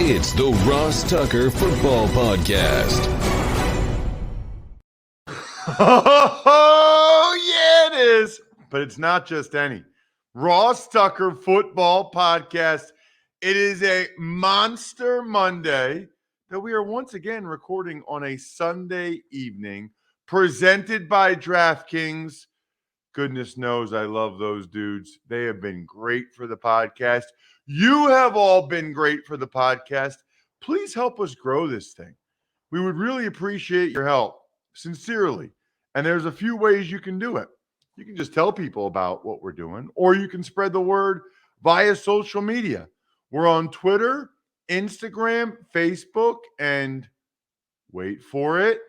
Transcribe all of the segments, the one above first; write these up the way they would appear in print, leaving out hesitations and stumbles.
It's the Ross Tucker Football Podcast. Oh, yeah, it is. But it's not just any. Ross Tucker Football Podcast. It is a Monster Monday that we are once again recording on a Sunday evening, presented by DraftKings. Goodness knows I love those dudes. They have been great for the podcast. You have all been great for the podcast. Please help us grow this thing. We would really appreciate your help, sincerely. And there's a few ways you can do it. You can just tell people about what we're doing, or you can spread the word via social media. We're on Twitter, Instagram, Facebook, and wait for it,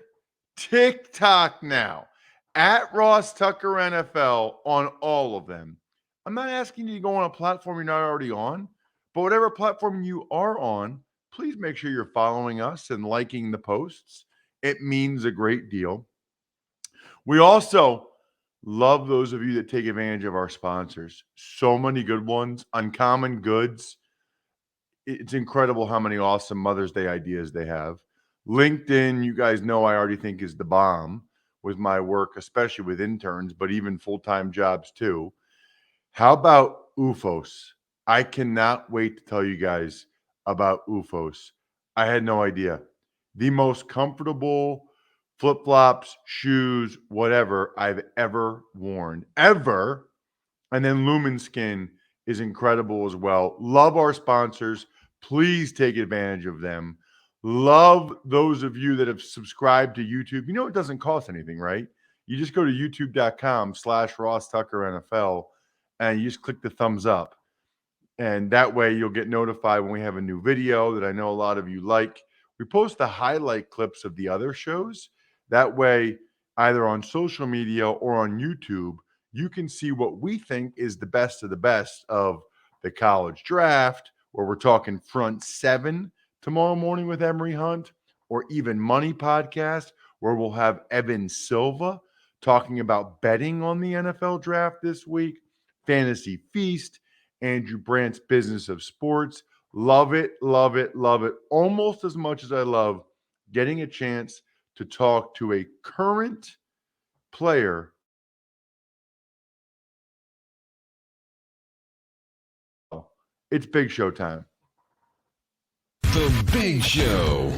TikTok now. At Ross Tucker NFL on all of them. I'm not asking you to go on a platform you're not already on, but whatever platform you are on, please make sure you're following us and liking the posts. It means a great deal. We also love those of you that take advantage of our sponsors. So many good ones. Uncommon Goods. It's incredible how many awesome Mother's Day ideas they have. LinkedIn, you guys know I already think is the bomb with my work, especially with interns, but even full-time jobs too. How about UFOS? I cannot wait to tell you guys about UFOS. I had no idea. The most comfortable flip-flops, shoes, whatever I've ever worn, ever. And then Lumen Skin is incredible as well. Love our sponsors. Please take advantage of them. Love those of you that have subscribed to YouTube. You know, it doesn't cost anything, right? You just go to youtube.com/Ross Tucker NFL and you just click the thumbs up. And that way you'll get notified when we have a new video that I know a lot of you like. We post the highlight clips of the other shows. That way, either on social media or on YouTube, you can see what we think is the best of the best of the college draft, where we're talking front seven tomorrow morning with Emery Hunt, or even Money Podcast, where we'll have Evan Silva talking about betting on the NFL draft this week, Fantasy Feast, Andrew Brandt's Business of Sports. Love it, love it, love it. Almost as much as I love getting a chance to talk to a current player. It's Big Show time. The Big Show.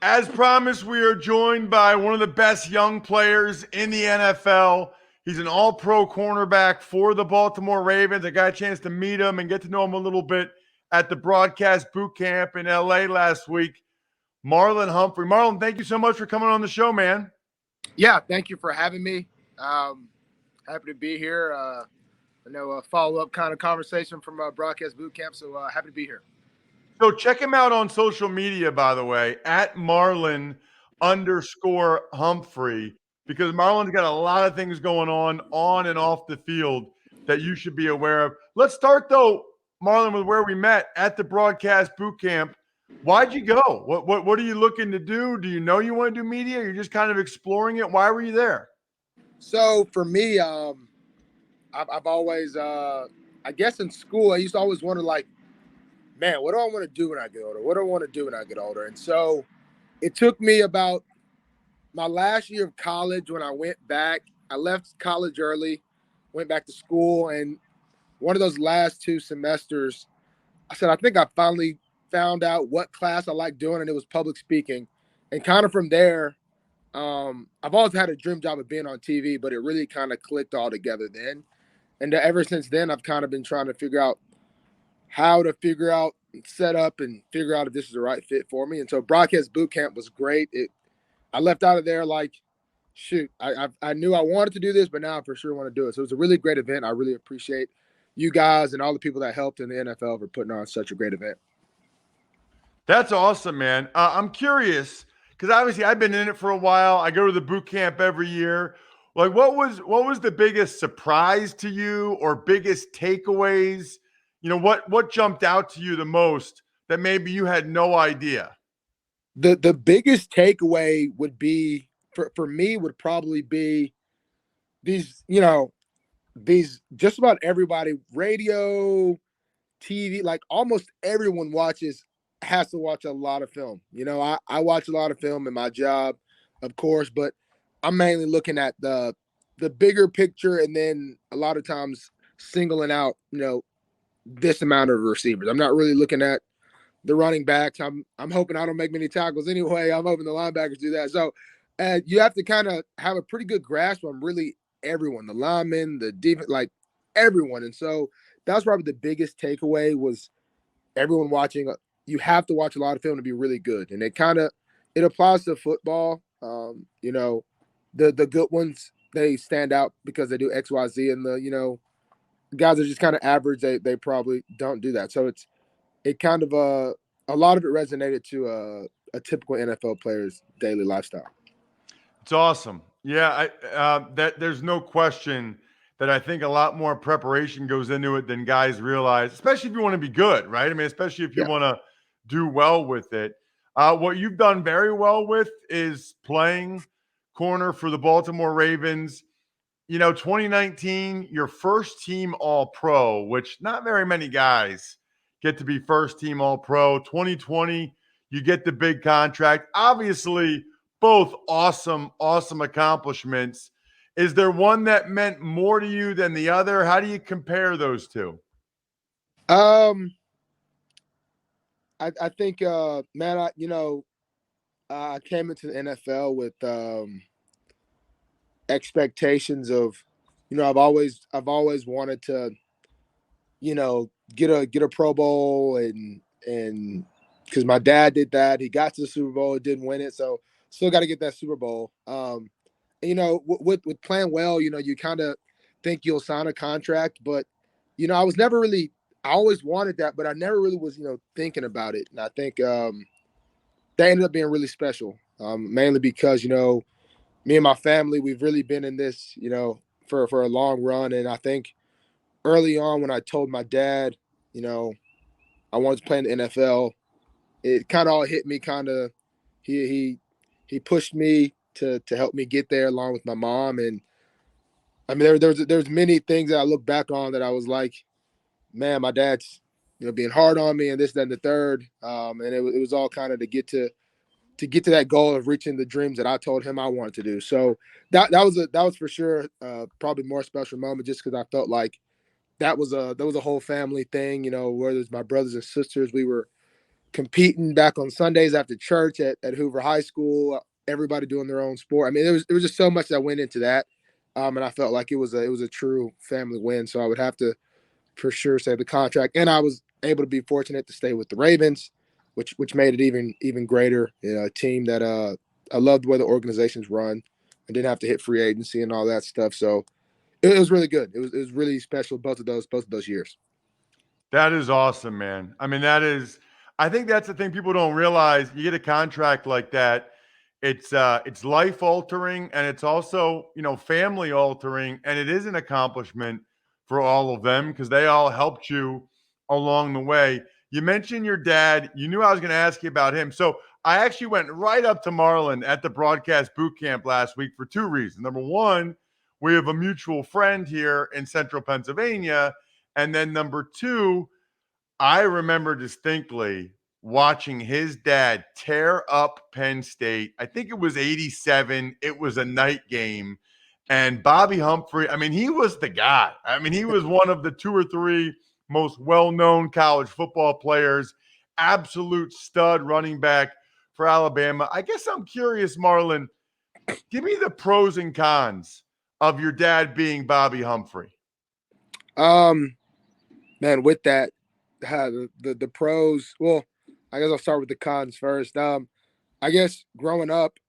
As promised, we are joined by one of the best young players in the NFL. He's an all-pro cornerback for the Baltimore Ravens. I got a chance to meet him and get to know him a little bit at the broadcast boot camp in LA last week. Marlon Humphrey. Marlon, thank you so much for coming on the show, man. Yeah, thank you for having me. Happy to be here. I know a follow-up kind of conversation from broadcast boot camp, so happy to be here. So check him out on social media, by the way, at Marlon_Humphrey, because Marlon's got a lot of things going on and off the field that you should be aware of. Let's start, though, Marlon, with where we met at the broadcast boot camp. Why'd you go? What are you looking to do? Do you know you want to do media? You're just kind of exploring it. Why were you there? So for me, I've always, I guess in school, I used to always wonder, like, man, what do I want to do when I get older? What do I want to do when I get older? And so it took me about my last year of college when I went back. I left college early, went back to school, and one of those last 2 semesters, I said, I think I finally found out what class I like doing, and it was public speaking. And kind of from there, I've always had a dream job of being on TV, but it really kind of clicked all together then. And ever since then, I've kind of been trying to figure out how to figure out, set up, and figure out if this is the right fit for me. And so broadcast boot camp was great. I left out of there like, shoot, I knew I wanted to do this, but now I for sure want to do it. So it was a really great event. I really appreciate you guys and all the people that helped in the NFL for putting on such a great event. That's awesome, man. I'm curious because obviously I've been in it for a while. I go to the boot camp every year. Like, what was the biggest surprise to you or biggest takeaways? You know, what jumped out to you the most that maybe you had no idea? The biggest takeaway would be for me would probably be these just about everybody, radio, TV, like almost everyone has to watch a lot of film. I watch a lot of film in my job, of course, but I'm mainly looking at the bigger picture, and then a lot of times singling out, this amount of receivers. I'm not really looking at the running backs. I'm hoping I don't make many tackles anyway. I'm hoping the linebackers do that. So you have to kind of have a pretty good grasp on really everyone, the linemen, the defense, like everyone. And so that's probably the biggest takeaway was everyone watching. You have to watch a lot of film to be really good. And it applies to football. The good ones, they stand out because they do X, Y, Z, and the guys are just kind of average. They probably don't do that. So it kind of a lot of it resonated to a typical NFL player's daily lifestyle. It's awesome. Yeah, there's no question that I think a lot more preparation goes into it than guys realize, especially if you want to be good, right? I mean, especially if you want to do well with it. What you've done very well with is playing corner for the Baltimore Ravens. 2019, your first team All-Pro, which not very many guys get to be first team All-Pro. 2020, you get the big contract. Obviously, both awesome accomplishments. Is there one that meant more to you than the other? How do you compare those two? I think, man, I came into the NFL with expectations of, I've always wanted to, get a Pro Bowl, and because my dad did that. He got to the Super Bowl, didn't win it, so still got to get that Super Bowl. With playing well, you kind of think you'll sign a contract, but I was never really. I always wanted that, but I never really was, thinking about it. And I think that ended up being really special, mainly because me and my family, we've really been in this, for a long run. And I think early on when I told my dad, I wanted to play in the NFL, it kind of all hit me. He pushed me to help me get there along with my mom. And I mean, there's many things that I look back on that I was like, man, my dad's, being hard on me and this, that, and the third. And it was all kind of to get to that goal of reaching the dreams that I told him I wanted to do. So that was for sure probably more special moment, just because I felt like that was a whole family thing. Whether it's my brothers and sisters, we were competing back on Sundays after church at Hoover High School. Everybody doing their own sport. I mean, there was just so much that went into that, and I felt like it was a true family win. So I would have to for sure say the contract, and I was able to be fortunate to stay with the Ravens, which made it even greater. A team that I loved the way the organization's run. I didn't have to hit free agency and all that stuff. So it was really good. It was really special both of those years. That is awesome, man. I mean, I think that's the thing people don't realize. You get a contract like that, it's life altering, and it's also, family altering, and it is an accomplishment for all of them because they all helped you along the way. You mentioned your dad. You knew I was going to ask you about him. So I actually went right up to Marlon at the broadcast boot camp last week for two reasons. Number one, we have a mutual friend here in central Pennsylvania. And then number two, I remember distinctly watching his dad tear up Penn State. I think it was 87. It was a night game. And Bobby Humphrey, I mean, he was the guy. I mean, he was one of the two or three most well-known college football players, absolute stud running back for Alabama. I guess I'm curious, Marlon, give me the pros and cons of your dad being Bobby Humphrey. Man, with that, the pros. Well, I guess I'll start with the cons first. I guess growing up,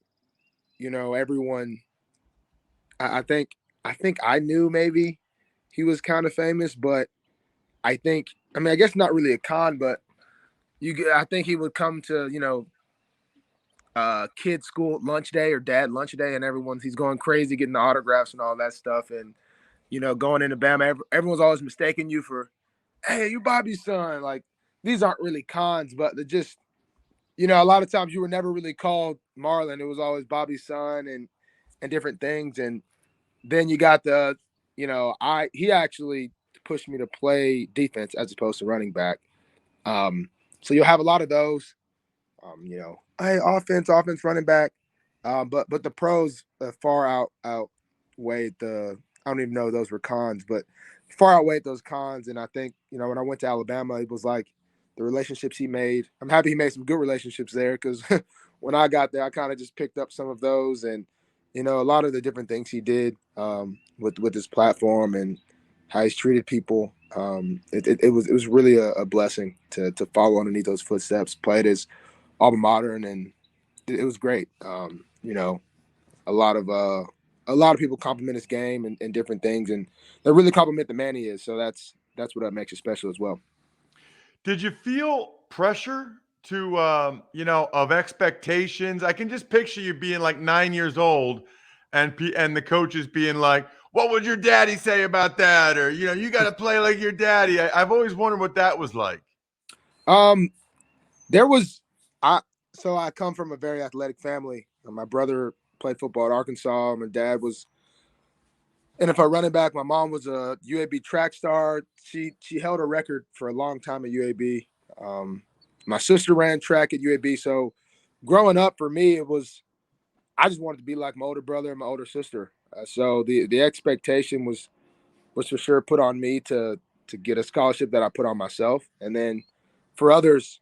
everyone. I think I knew maybe he was kind of famous, but I guess not really a con, but I think he would come to kid school lunch day or dad lunch day, and he's going crazy getting the autographs and all that stuff, and going into Bama, everyone's always mistaking you for, hey, you Bobby's son. Like, these aren't really cons, but they're just, a lot of times you were never really called Marlon. It was always Bobby's son and different things. And then you got he actually pushed me to play defense as opposed to running back. So you'll have a lot of those. Hey, offense, running back. But the pros far outweighed the. I don't even know if those were cons, but far outweighed those cons. And I think when I went to Alabama, it was like the relationships he made. I'm happy he made some good relationships there because when I got there, I kind of just picked up some of those and a lot of the different things he did with his platform and how he's treated people. It was really a blessing to follow underneath those footsteps. Played his alma mater, and it was great. A lot of people compliment his game and different things, and they really compliment the man he is. So that's what makes it special as well. Did you feel pressure to, of expectations? I can just picture you being like 9 years old and the coaches being like, what would your daddy say about that? Or, you got to play like your daddy. I've always wondered what that was like. There was, so I come from a very athletic family. My brother played football at Arkansas. My dad was NFL running back. My mom was a UAB track star. She held a record for a long time at UAB. My sister ran track at UAB. So growing up for me, I just wanted to be like my older brother and my older sister. So the expectation was for sure put on me to get a scholarship that I put on myself. And then for others,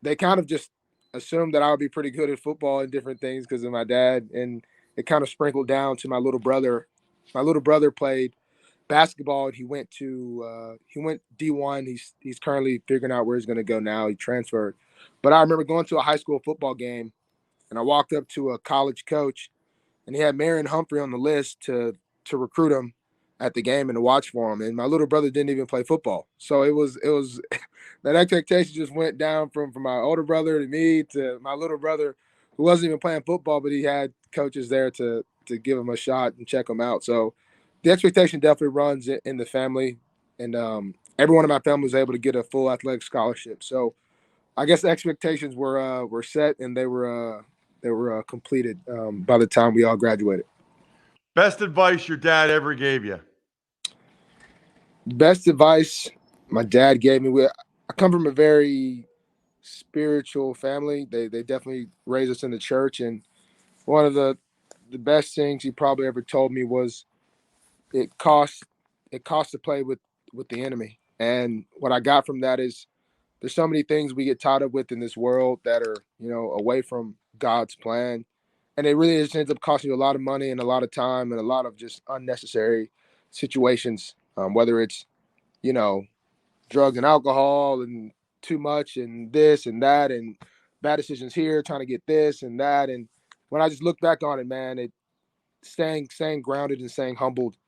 they kind of just assumed that I would be pretty good at football and different things because of my dad. And it kind of sprinkled down to my little brother. My little brother played basketball and he went D1. He's currently figuring out where he's going to go now. He transferred. But I remember going to a high school football game and I walked up to a college coach and he had Marlon Humphrey on the list to recruit him at the game and to watch for him. And my little brother didn't even play football. So it was that expectation just went down from my older brother to me to my little brother who wasn't even playing football, but he had coaches there to give him a shot and check him out. So the expectation definitely runs in the family. And everyone in my family was able to get a full athletic scholarship. So I guess the expectations were set and they were completed by the time we all graduated. Best advice your dad ever gave you? Best advice my dad gave me. I come from a very spiritual family. They definitely raised us in the church, and one of the best things he probably ever told me was it costs to play with the enemy. And what I got from that is there's so many things we get tied up with in this world that are away from God's plan, and it really just ends up costing you a lot of money and a lot of time and a lot of just unnecessary situations. Whether it's drugs and alcohol and too much and this and that and bad decisions here, trying to get this and that. And when I just look back on it, man, it staying grounded and staying humbled.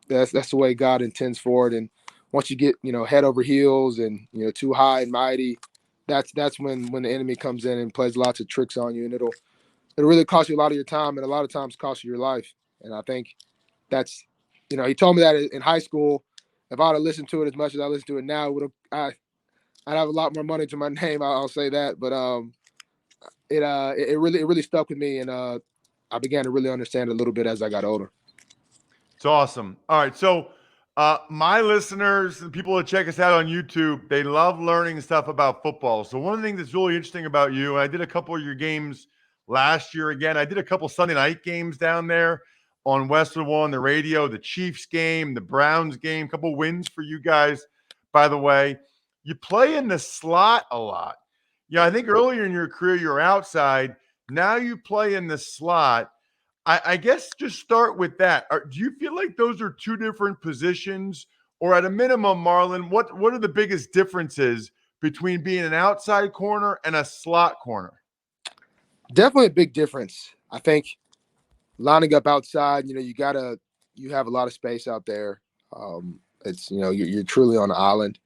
That's the way God intends for it. And once you get head over heels and too high and mighty, that's when the enemy comes in and plays lots of tricks on you, and it'll really cost you a lot of your time and a lot of times cost you your life. And I think that's he told me that in high school. If I'd have listened to it as much as I listen to it now, I'd have a lot more money to my name. I'll say that. But it really stuck with me, and I began to really understand it a little bit as I got older. It's awesome. All right, so my listeners, the people that check us out on YouTube, they love learning stuff about football. So one of the things that's really interesting about you, and I did a couple of your games last year. Again, I did a couple Sunday night games down there on Westwood One, the radio, the Chiefs game, the Browns game, a couple wins for you guys, by the way. You play in the slot a lot. I think earlier in your career, you were outside. Now you play in the slot. I guess just start with that. Do you feel like those are two different positions? Or at a minimum, Marlon, what are the biggest differences between being an outside corner and a slot corner? Definitely a big difference. I think lining up outside, you have a lot of space out there. It's you're truly on an island.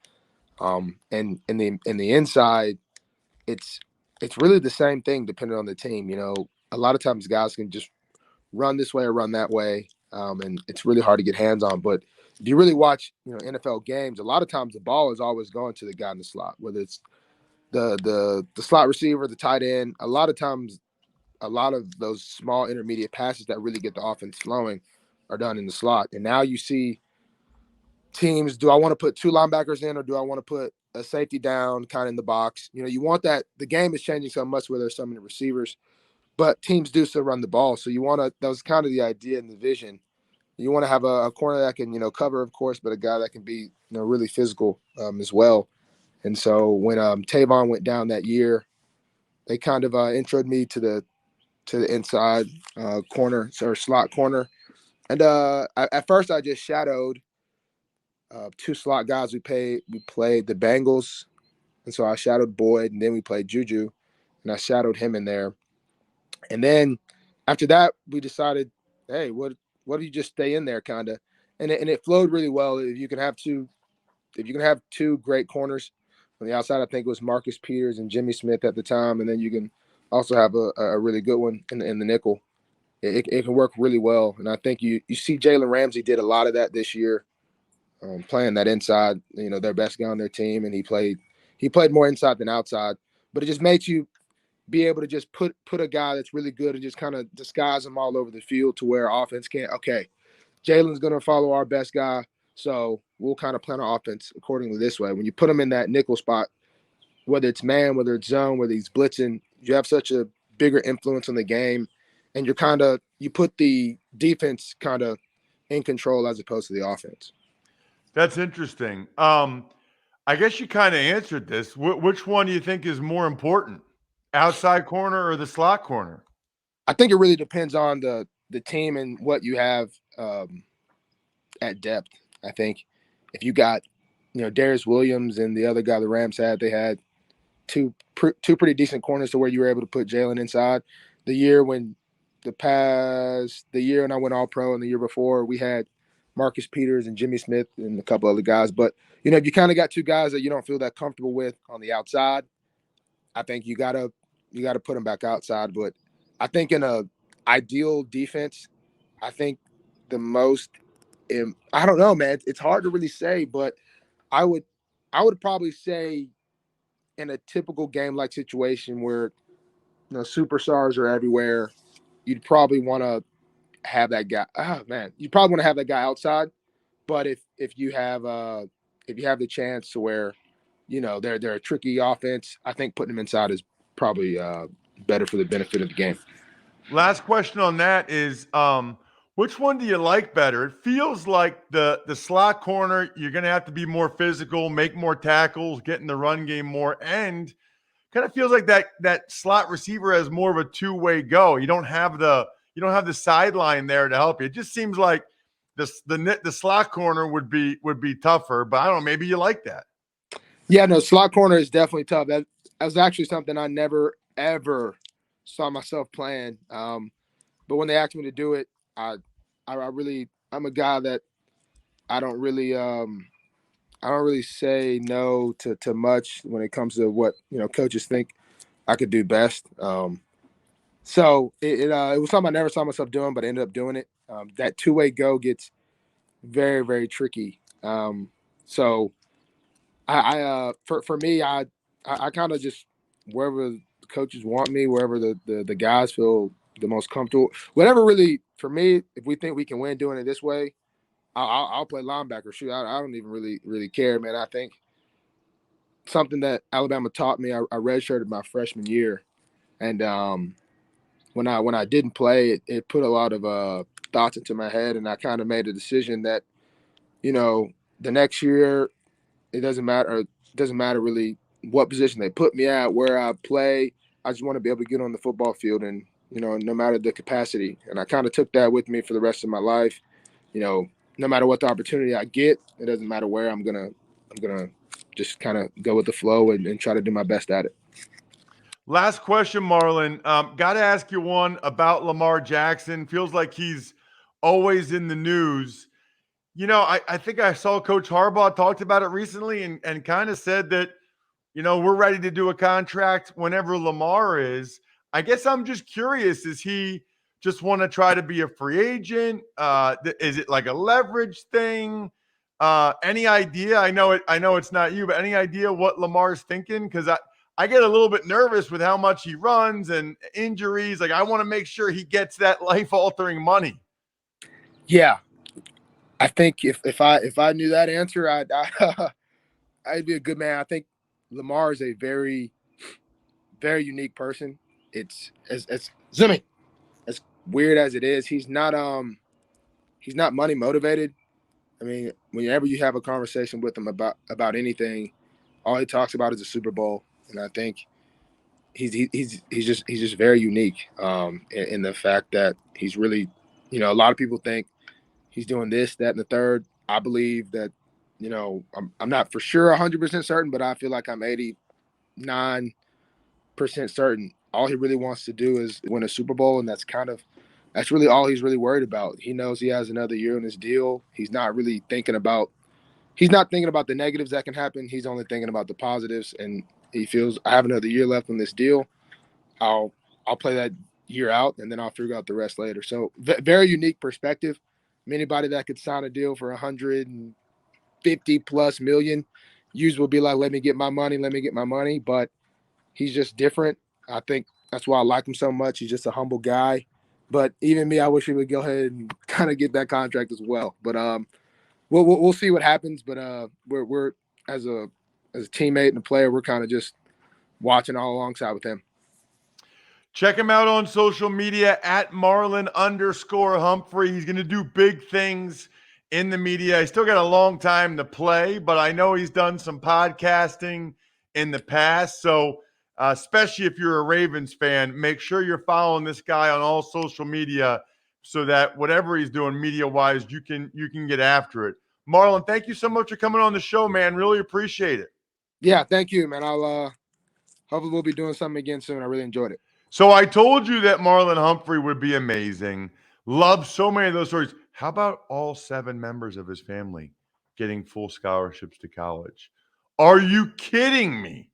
And in the inside, it's really the same thing depending on the team. A lot of times guys can just run this way or run that way, and it's really hard to get hands on. But if you really watch NFL games, a lot of times the ball is always going to the guy in the slot, whether it's the slot receiver, the tight end. A lot of times, a lot of those small intermediate passes that really get the offense flowing are done in the slot. And now you see teams, do I want to put 2 linebackers in or do I want to put a safety down kind of in the box? You want that. The game is changing so much where there's so many receivers, but teams do still run the ball. So that was kind of the idea and the vision. You want to have a corner that can, cover, of course, but a guy that can be, really physical as well. And so when Tavon went down that year, they kind of introed me to the inside corner or slot corner. And at first I just shadowed 2 slot guys. We played the Bengals, and so I shadowed Boyd, and then we played Juju, and I shadowed him in there. And then after that, we decided, hey, what if you just stay in there, kind of, and it flowed really well. If you can have 2 great corners on the outside, I think it was Marcus Peters and Jimmy Smith at the time, and then you can also have a really good one in the nickel. It can work really well, and I think you see Jalen Ramsey did a lot of that this year, playing that inside. Their best guy on their team, and he played more inside than outside. But it just makes you be able to just put a guy that's really good and just kind of disguise him all over the field to where offense can't. Okay, Jalen's going to follow our best guy, so we'll kind of plan our offense accordingly this way. When you put him in that nickel spot, whether it's man, whether it's zone, whether he's blitzing, you have such a bigger influence on the game, and you put the defense kind of in control as opposed to the offense. That's interesting. I guess you kind of answered this. Which one do you think is more important, outside corner or the slot corner? I think it really depends on the team and what you have at depth. I think if you got, Darius Williams and the other guy the Rams had, they had two pretty decent corners to where you were able to put Jalen inside. The year when I went all pro, and the year before we had Marcus Peters and Jimmy Smith and a couple other guys. But, if you kind of got 2 guys that you don't feel that comfortable with on the outside, I think you gotta put them back outside. But I think in a ideal defense, I think the most, I don't know, man, it's hard to really say, but I would probably say in a typical game-like situation where, superstars are everywhere, you'd probably want to have that guy. You probably want to have that guy outside. But if you have the chance to where, they're a tricky offense, I think putting them inside is probably better for the benefit of the game. Last question on that is, which one do you like better? It feels like the slot corner, you're going to have to be more physical, make more tackles, get in the run game more, and kind of feels like that slot receiver has more of a two-way go. You don't have the sideline there to help you. It just seems like the slot corner would be tougher, but I don't know, maybe you like that. Yeah, no, slot corner is definitely tough. That was actually something I never ever saw myself playing. But when they asked me to do it, I'm a guy that I don't really say no to much when it comes to what coaches think I could do best. So it was something I never saw myself doing, but I ended up doing it. That two-way go gets very, very tricky. So for me, I kind of just wherever the coaches want me, wherever the guys feel the most comfortable, whatever really for me, if we think we can win doing it this way, I'll play linebacker. Shoot, I don't even really care, man. I think something that Alabama taught me, I redshirted my freshman year, and when I didn't play, it put a lot of thoughts into my head, and I kind of made a decision that, the next year, it doesn't matter really what position they put me at, where I play. I just want to be able to get on the football field, and no matter the capacity. And I kind of took that with me for the rest of my life. No matter what the opportunity I get, it doesn't matter where I'm gonna just kind of go with the flow and try to do my best at it. Last question, Marlon. Got to ask you one about Lamar Jackson. Feels like he's always in the news. I think I saw Coach Harbaugh talked about it recently and kind of said that, we're ready to do a contract whenever Lamar is. I guess I'm just curious, is he just want to try to be a free agent? Is it like a leverage thing? Any idea? I know it's not you, but any idea what Lamar's thinking? Because I get a little bit nervous with how much he runs and injuries. Like, I want to make sure he gets that life-altering money. Yeah. I think if I knew that answer, I'd be a good man. I think Lamar is a very, very unique person. It's as Zimmy, as weird as it is, he's not money motivated. I mean, whenever you have a conversation with him about anything, all he talks about is the Super Bowl, and I think he's just very unique in the fact that he's really, a lot of people think he's doing this, that, and the third. I believe that, I'm not for sure 100% certain, but I feel like I'm 89% certain. All he really wants to do is win a Super Bowl, and that's really all he's really worried about. He knows he has another year in his deal. He's not thinking about the negatives that can happen. He's only thinking about the positives, and he feels I have another year left on this deal. I'll play that year out, and then I'll figure out the rest later. So very unique perspective. Anybody that could sign a deal for 150 plus million, usually will be like, let me get my money. But he's just different. I think that's why I like him so much. He's just a humble guy. But even me, I wish he would go ahead and kind of get that contract as well. But we'll see what happens. But we're as a teammate and a player, we're kind of just watching all alongside with him. Check him out on social media at Marlon_Humphrey. He's going to do big things in the media. He's still got a long time to play, but I know he's done some podcasting in the past. So especially if you're a Ravens fan, make sure you're following this guy on all social media so that whatever he's doing media-wise, you can get after it. Marlon, thank you so much for coming on the show, man. Really appreciate it. Yeah, thank you, man. I'll hopefully we'll be doing something again soon. I really enjoyed it. So I told you that Marlon Humphrey would be amazing. Love so many of those stories. How about all 7 members of his family getting full scholarships to college? Are you kidding me?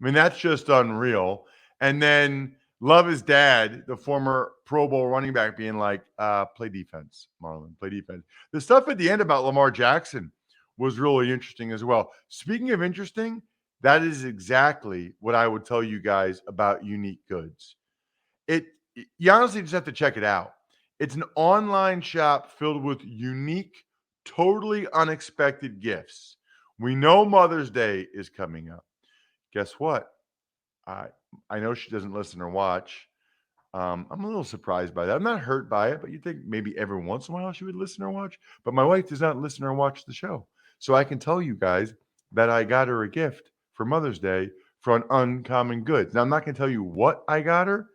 I mean, that's just unreal. And then love his dad, the former Pro Bowl running back, being like, play defense, Marlon, play defense. The stuff at the end about Lamar Jackson was really interesting as well. Speaking of interesting, that is exactly what I would tell you guys about Unique Goods. You honestly just have to check it out. It's an online shop filled with unique, totally unexpected gifts. We know Mother's Day is coming up. Guess what? I know she doesn't listen or watch. I'm a little surprised by that. I'm not hurt by it, but you'd think maybe every once in a while she would listen or watch. But my wife does not listen or watch the show. So I can tell you guys that I got her a gift for Mother's Day from Uncommon Goods. Now, I'm not going to tell you what I got her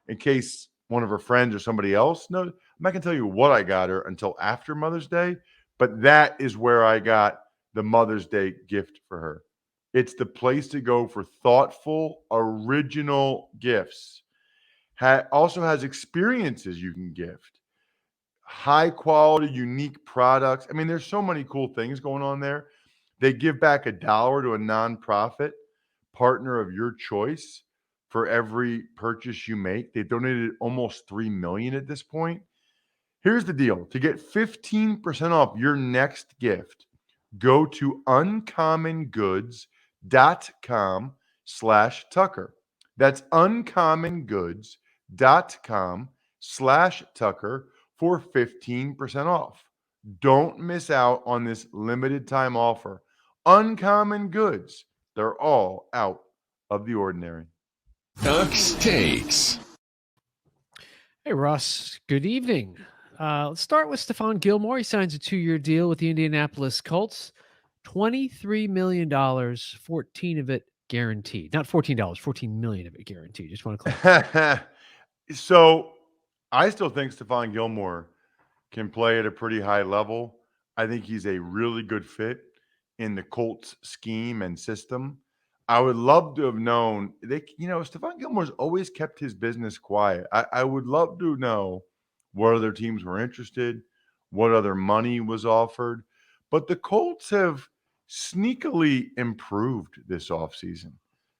in case one of her friends or somebody else knows. I'm not going to tell you what I got her until after Mother's Day, but that is where I got the Mother's Day gift for her. It's the place to go for thoughtful, original gifts. Also has experiences you can gift. High quality, unique products. I mean, there's so many cool things going on there. They give back $1 to a nonprofit partner of your choice for every purchase you make. They've donated almost $3 million at this point. Here's the deal. To get 15% off your next gift, go to uncommongoods.com/Tucker. That's uncommongoods.com/Tucker for 15% off. Don't miss out on this limited time offer. Uncommon Goods. They're all out of the ordinary. Ducks Takes. Hey, Ross. Good evening. Let's start with Stephon Gilmore. He signs a 2-year deal with the Indianapolis Colts. $23 million, 14 of it guaranteed. Not $14, $14 million of it guaranteed. Just want to clarify. So I still think Stephon Gilmore can play at a pretty high level. I think he's a really good fit in the Colts scheme and system. I would love to have known Stephon Gilmore's always kept his business quiet. I would love to know what other teams were interested, what other money was offered. But the Colts have sneakily improved this offseason.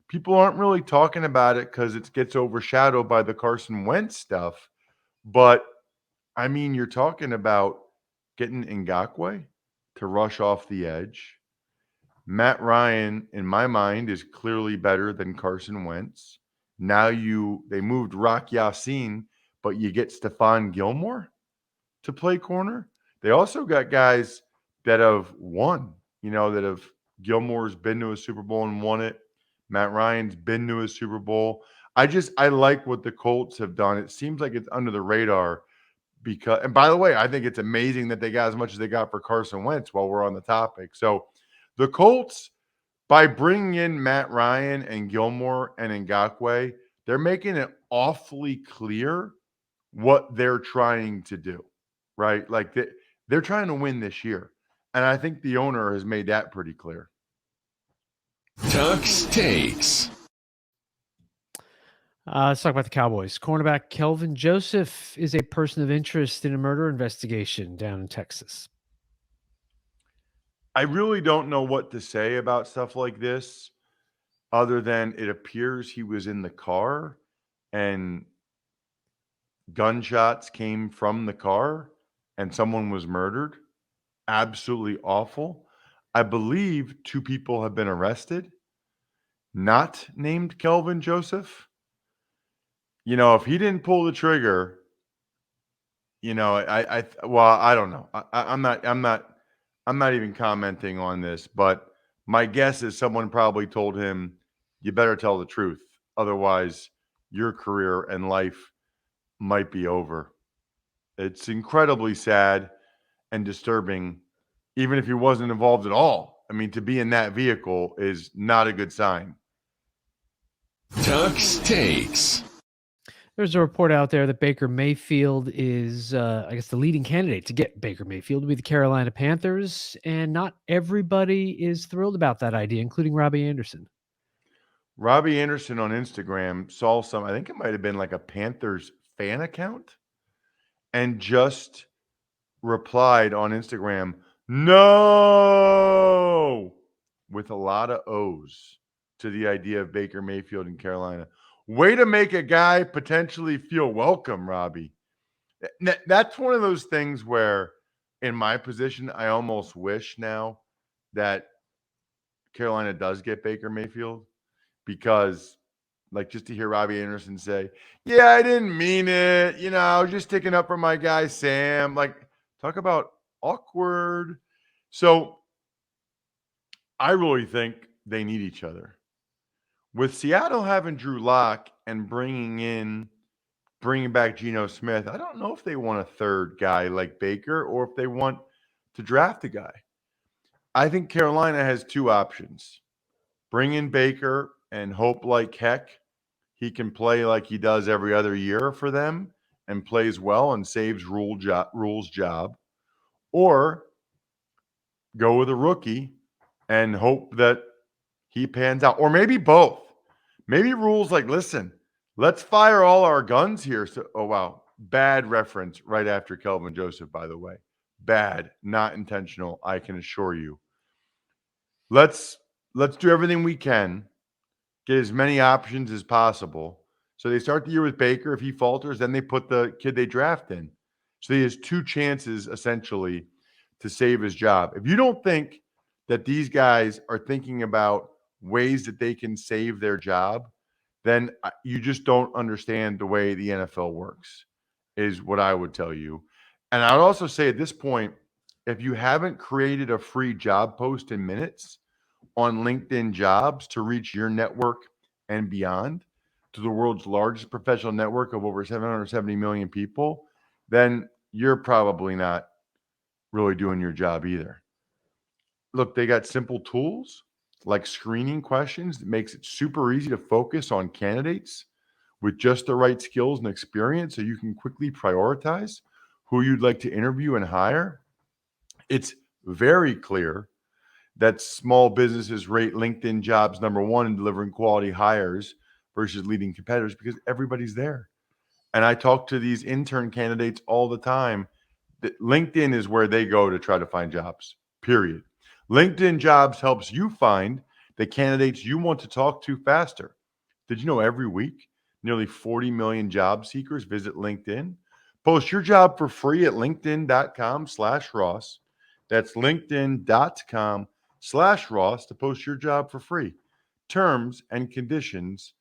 People aren't really talking about it because it gets overshadowed by the Carson Wentz stuff. But, I mean, you're talking about getting Ngakoue to rush off the edge. Matt Ryan, in my mind, is clearly better than Carson Wentz. Now they moved Rock Ya-Sin, but you get Stephon Gilmore to play corner. They also got guys that have won, that have Gilmore's been to a Super Bowl and won it. Matt Ryan's been to a Super Bowl. I like what the Colts have done. It seems like it's under the radar because, and by the way, I think it's amazing that they got as much as they got for Carson Wentz while we're on the topic. So the Colts, by bringing in Matt Ryan and Gilmore and Ngakoue, they're making it awfully clear what they're trying to do, right? Like they're trying to win this year. And I think the owner has made that pretty clear. Tuck's Takes. Let's talk about the Cowboys. Cornerback Kelvin Joseph is a person of interest in a murder investigation down in Texas. I really don't know what to say about stuff like this other than it appears he was in the car and gunshots came from the car and someone was murdered. Absolutely awful. I believe 2 people have been arrested, not named Kelvin Joseph. If he didn't pull the trigger, I don't know. I'm not even commenting on this, but my guess is someone probably told him, you better tell the truth. Otherwise, your career and life might be over. It's incredibly sad and disturbing, even if he wasn't involved at all. I mean, to be in that vehicle is not a good sign. Tuck's Takes. There's a report out there that Baker Mayfield is, the leading candidate to get Baker Mayfield to be the Carolina Panthers, and not everybody is thrilled about that idea, including Robbie Anderson. Robbie Anderson on Instagram saw I think it might have been like a Panthers fan account, and just replied on Instagram, no, with a lot of O's to the idea of Baker Mayfield in Carolina. Way to make a guy potentially feel welcome, Robbie. That's one of those things where, in my position, I almost wish now that Carolina does get Baker Mayfield, because just to hear Robbie Anderson say, yeah, I didn't mean it. I was just sticking up for my guy, Sam. Talk about awkward. So I really think they need each other. With Seattle having Drew Lock and bringing back Geno Smith, I don't know if they want a third guy like Baker or if they want to draft a guy. I think Carolina has 2 options. Bring in Baker and hope like heck he can play like he does every other year for them and plays well and saves Rule's job. Or go with a rookie and hope that he pans out. Or maybe both. Maybe Rule's like, listen, let's fire all our guns here. So, oh, wow. Bad reference right after Kelvin Joseph, by the way. Bad, not intentional, I can assure you. Let's do everything we can, get as many options as possible. So they start the year with Baker. If he falters, then they put the kid they draft in. So he has 2 chances, essentially, to save his job. If you don't think that these guys are thinking about ways that they can save their job, then you just don't understand the way the NFL works, is what I would tell you. And I would also say at this point, if you haven't created a free job post in minutes on LinkedIn Jobs to reach your network and beyond, to the world's largest professional network of over 770 million people, then you're probably not really doing your job either. Look, they got simple tools like screening questions that makes it super easy to focus on candidates with just the right skills and experience so you can quickly prioritize who you'd like to interview and hire. It's very clear that small businesses rate LinkedIn Jobs number 1 in delivering quality hires versus leading competitors because everybody's there. And I talk to these intern candidates all the time that LinkedIn is where they go to try to find jobs, period. LinkedIn Jobs helps you find the candidates you want to talk to faster. Did you know every week, nearly 40 million job seekers visit LinkedIn? Post your job for free at linkedin.com/Ross. That's linkedin.com/Ross to post your job for free. Terms and conditions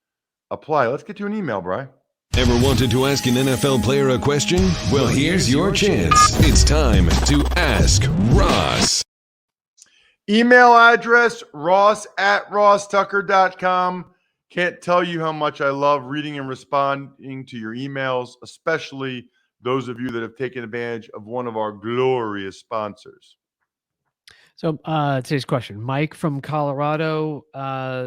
apply. Let's get to an email, Bri. Ever wanted to ask an NFL player a question? Well, here's your chance. It's time to Ask Ross. Email address, ross@rosstucker.com. Can't tell you how much I love reading and responding to your emails, especially those of you that have taken advantage of one of our glorious sponsors. So today's question, Mike from Colorado.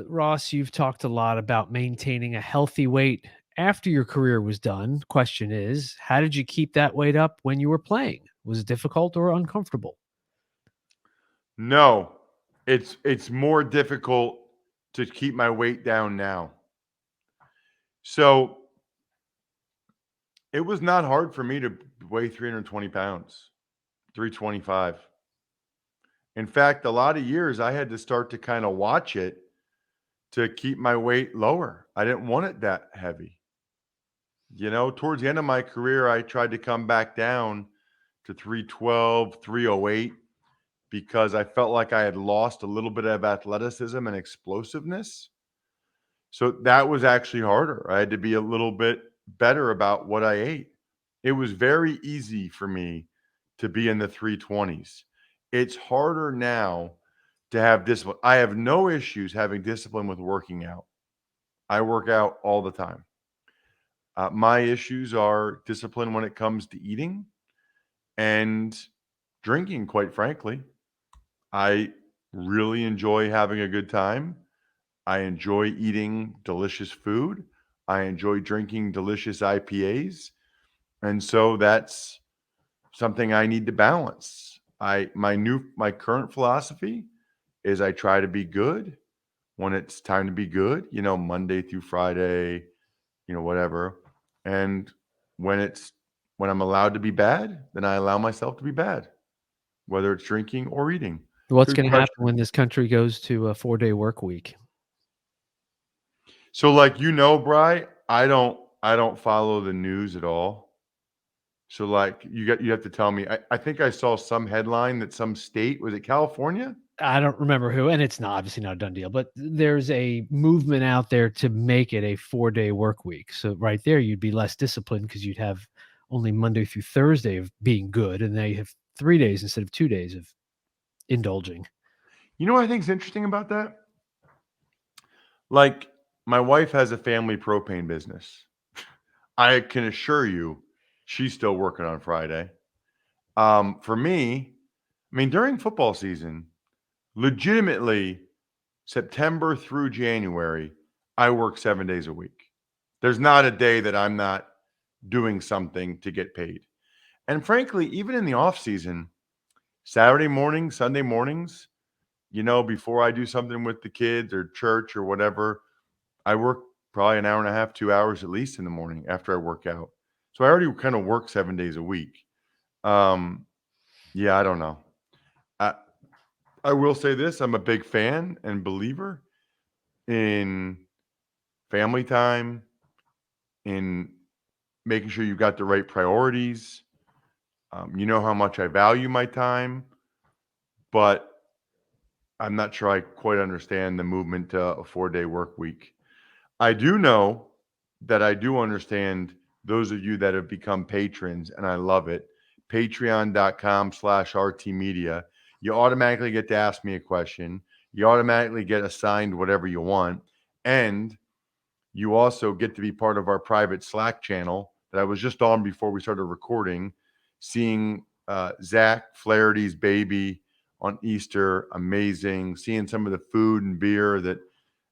Ross, you've talked a lot about maintaining a healthy weight after your career was done. Question is, how did you keep that weight up when you were playing? Was it difficult or uncomfortable? No, it's more difficult to keep my weight down now. So it was not hard for me to weigh 320 pounds, 325. In fact, a lot of years I had to start to kind of watch it to keep my weight lower. I didn't want it that heavy. Towards the end of my career, I tried to come back down to 312, 308 because I felt like I had lost a little bit of athleticism and explosiveness. So that was actually harder. I had to be a little bit better about what I ate. It was very easy for me to be in the 320s. It's harder now to have discipline. I have no issues having discipline with working out. I work out all the time. My issues are discipline when it comes to eating and drinking, quite frankly. I really enjoy having a good time. I enjoy eating delicious food. I enjoy drinking delicious IPAs. And so that's something I need to balance. My current philosophy is I try to be good when it's time to be good, Monday through Friday, whatever. And when I'm allowed to be bad, then I allow myself to be bad, whether it's drinking or eating. What's Good going to happen question. when this country goes to a 4-day work week? So Bri, I don't follow the news at all. So you have to tell me. I think I saw some headline that some state, was it California? I don't remember who, and it's obviously not a done deal, but there's a movement out there to make it a 4-day work week. So right there, you'd be less disciplined because you'd have only Monday through Thursday of being good, and now you have 3 days instead of 2 days of indulging. You know what I think is interesting about that? Like, my wife has a family propane business. I can assure you she's still working on Friday. For me, during football season, legitimately September through January, I work 7 days a week. There's not a day that I'm not doing something to get paid. And frankly, even in the off season, Saturday mornings, Sunday mornings, before I do something with the kids or church or whatever, I work probably an hour and a half, 2 hours at least in the morning after I work out. So I already kind of work 7 days a week. Yeah, I don't know. I will say this. I'm a big fan and believer in family time, in making sure you've got the right priorities. You know how much I value my time, but I'm not sure I quite understand the movement to a 4-day work week. I do know that I do understand those of you that have become patrons, and I love it. Patreon.com/RTmedia. You automatically get to ask me a question. You automatically get assigned whatever you want. And you also get to be part of our private Slack channel that I was just on before we started recording, seeing Zach Flaherty's baby on Easter. Amazing. Seeing some of the food and beer that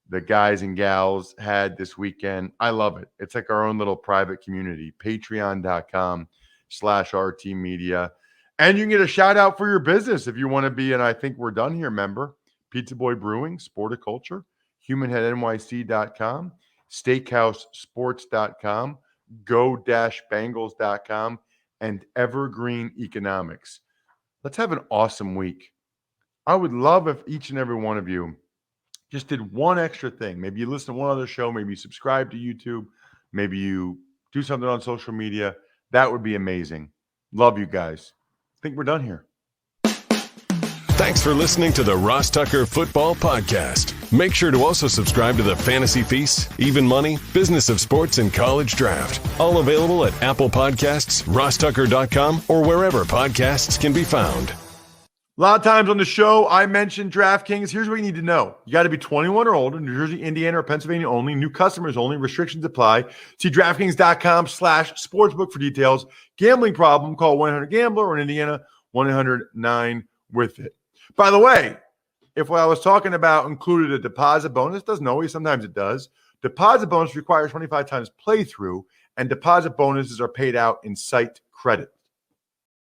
the guys and gals had this weekend. I love it. It's like our own little private community. Patreon.com/RTmedia. And you can get a shout out for your business if you want to be, and I think we're done here, member. Pizza Boy Brewing, Sporticulture, HumanHeadNYC.com, SteakhouseSports.com, Go-Bangles.com, and Evergreen Economics. Let's have an awesome week. I would love if each and every one of you just did one extra thing. Maybe you listen to one other show. Maybe you subscribe to YouTube. Maybe you do something on social media. That would be amazing. Love you guys. I think we're done here. Thanks for listening to the Ross Tucker Football Podcast. Make sure to also subscribe to the Fantasy Feast, Even Money, Business of Sports, and College Draft. All available at Apple Podcasts, rosstucker.com, or wherever podcasts can be found. A lot of times on the show, I mentioned DraftKings. Here's what you need to know. You got to be 21 or older, New Jersey, Indiana, or Pennsylvania only. New customers only. Restrictions apply. See DraftKings.com/sportsbook for details. Gambling problem, call 1-800-GAMBLER, or in Indiana, 1-800-9-WITH-IT. By the way, if what I was talking about included a deposit bonus, doesn't always, sometimes it does. Deposit bonus requires 25 times playthrough, and deposit bonuses are paid out in site credit.